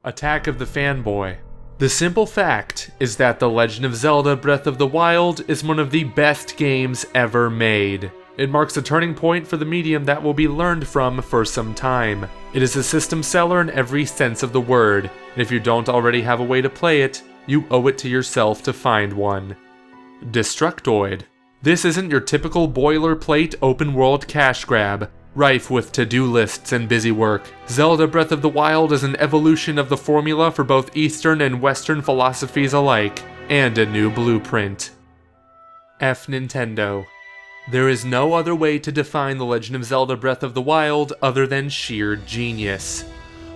Attack of the Fanboy. The simple fact is that The Legend of Zelda Breath of the Wild is one of the best games ever made. It marks a turning point for the medium that will be learned from for some time. It is a system seller in every sense of the word, and if you don't already have a way to play it, you owe it to yourself to find one. DESTRUCTOID. This isn't your typical boilerplate open-world cash grab, rife with to-do lists and busy work. Zelda Breath of the Wild is an evolution of the formula for both Eastern and Western philosophies alike, and a new blueprint. FNINTENDO. There is no other way to define The Legend of Zelda Breath of the Wild other than sheer genius.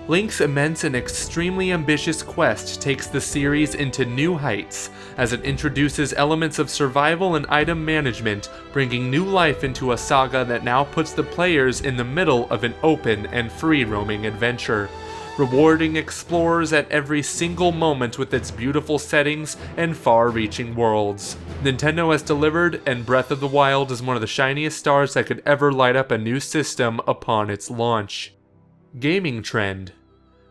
Link's immense and extremely ambitious quest takes the series into new heights as it introduces elements of survival and item management, bringing new life into a saga that now puts the players in the middle of an open and free-roaming adventure, rewarding explorers at every single moment with its beautiful settings and far-reaching worlds. Nintendo has delivered, and Breath of the Wild is one of the shiniest stars that could ever light up a new system upon its launch. Gaming trend.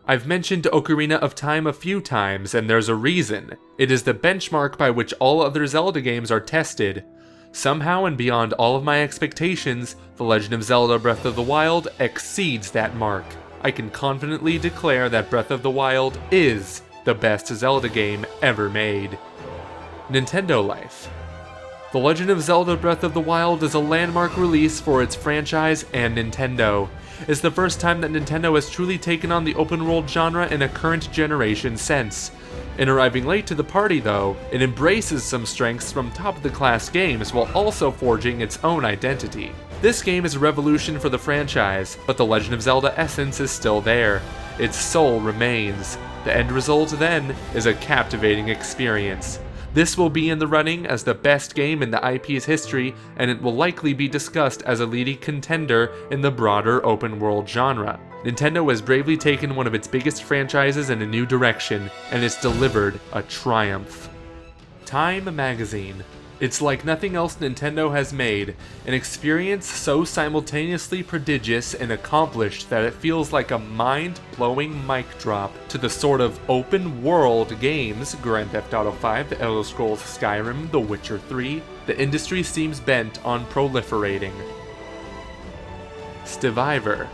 I've mentioned Ocarina of Time a few times, and there's a reason. It is the benchmark by which all other Zelda games are tested. Somehow and beyond all of my expectations, The Legend of Zelda Breath of the Wild exceeds that mark. I can confidently declare that Breath of the Wild is the best Zelda game ever made. Nintendolife. The Legend of Zelda Breath of the Wild is a landmark release for its franchise and Nintendo. It's the first time that Nintendo has truly taken on the open world genre in a current generation sense. In arriving late to the party though, it embraces some strengths from top-of-the-class games while also forging its own identity. This game is a revolution for the franchise, but the Legend of Zelda essence is still there. Its soul remains. The end result then is a captivating experience. This will be in the running as the best game in the IP's history, and it will likely be discussed as a leading contender in the broader open-world genre. Nintendo has bravely taken one of its biggest franchises in a new direction, and it's delivered a triumph. Time Magazine. It's like nothing else Nintendo has made, an experience so simultaneously prodigious and accomplished that it feels like a mind-blowing mic drop to the sort of open-world games, Grand Theft Auto V, The Elder Scrolls Skyrim, The Witcher 3, the industry seems bent on proliferating. STEVIVOR.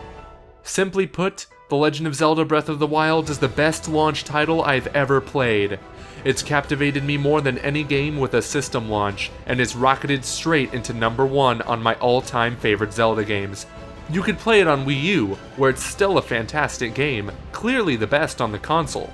Simply put, The Legend of Zelda Breath of the Wild is the best launch title I've ever played. It's captivated me more than any game with a system launch, and it's rocketed straight into #1 on my all-time favorite Zelda games. You could play it on Wii U, where it's still a fantastic game, clearly the best on the console,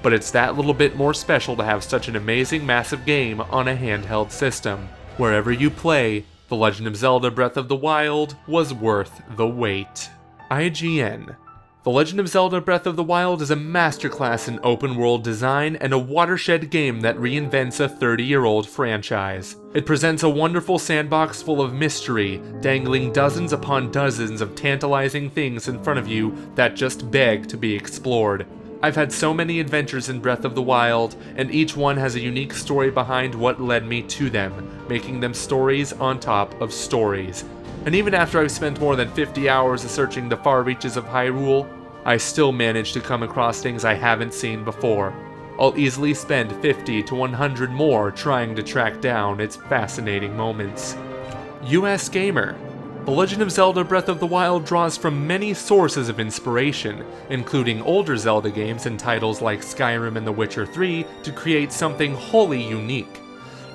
but it's that little bit more special to have such an amazing massive game on a handheld system. Wherever you play, The Legend of Zelda Breath of the Wild was worth the wait. IGN. The Legend of Zelda Breath of the Wild is a masterclass in open-world design and a watershed game that reinvents a 30-year-old franchise. It presents a wonderful sandbox full of mystery, dangling dozens upon dozens of tantalizing things in front of you that just beg to be explored. I've had so many adventures in Breath of the Wild, and each one has a unique story behind what led me to them, making them stories on top of stories. And even after I've spent more than 50 hours searching the far reaches of Hyrule, I still manage to come across things I haven't seen before. I'll easily spend 50 to 100 more trying to track down its fascinating moments. USGAMER. The Legend of Zelda Breath of the Wild draws from many sources of inspiration, including older Zelda games and titles like Skyrim and The Witcher 3, to create something wholly unique.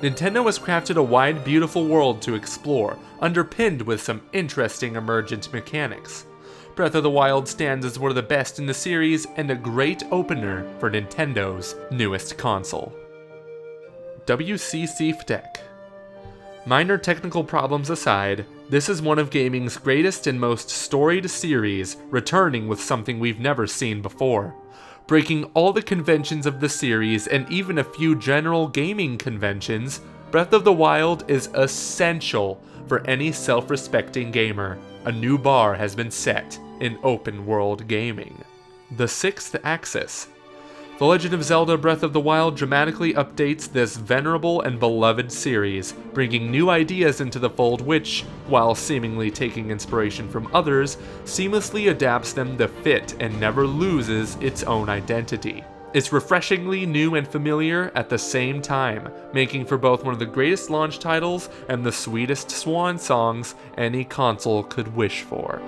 Nintendo has crafted a wide, beautiful world to explore, underpinned with some interesting emergent mechanics. Breath of the Wild stands as one of the best in the series and a great opener for Nintendo's newest console. WCC FTech. Minor technical problems aside, this is one of gaming's greatest and most storied series, returning with something we've never seen before. Breaking all the conventions of the series and even a few general gaming conventions, Breath of the Wild is essential for any self-respecting gamer. A new bar has been set in open-world gaming. The Sixth Axis. The Legend of Zelda Breath of the Wild dramatically updates this venerable and beloved series, bringing new ideas into the fold which, while seemingly taking inspiration from others, seamlessly adapts them to fit and never loses its own identity. It's refreshingly new and familiar at the same time, making for both one of the greatest launch titles and the sweetest swan songs any console could wish for.